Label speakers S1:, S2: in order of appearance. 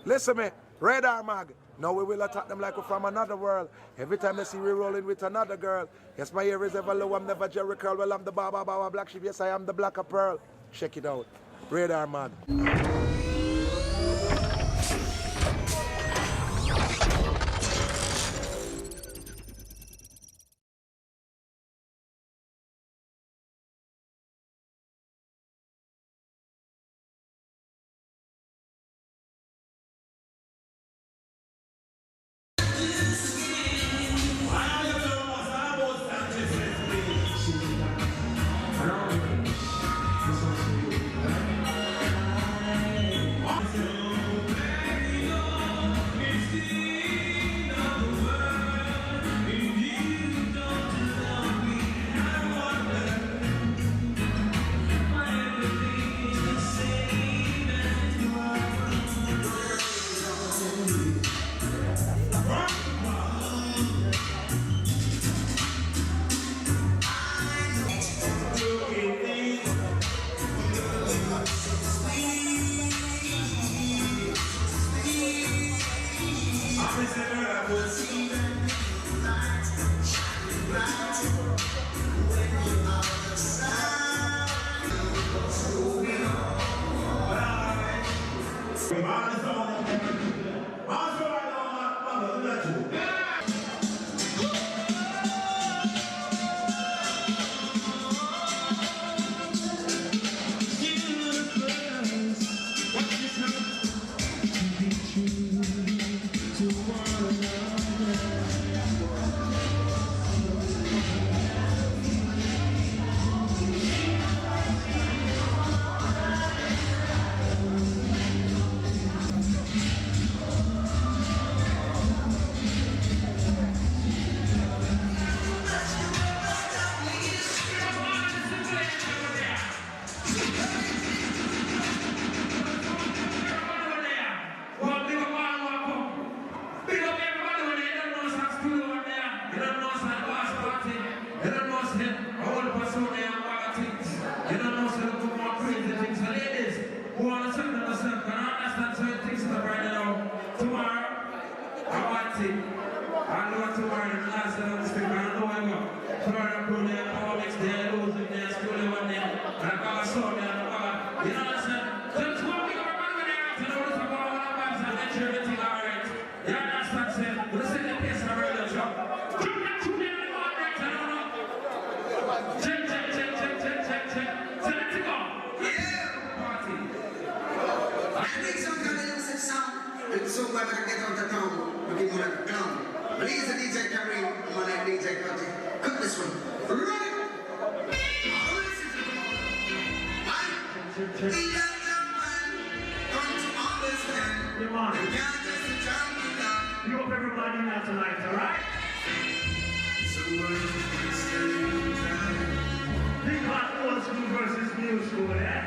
S1: Listen me, Radar Mag. Now we will attack them like we're from another world. Every time they see we rolling with another girl. Yes, my ear is ever low, I'm never Jerry Curl. Well, I'm the Baba Black Sheep. Yes, I am the Black of Pearl. Check it out. Radar Mag.
S2: So glad I get on the town, looking more like a clown. But he's a DJ Kareem, I'm like DJ Cutty. Cut this one. Run it! The young man, don't you understand? You can't just jump it down.
S3: You hope everybody now tonight, alright? Big hot old school versus new school, eh?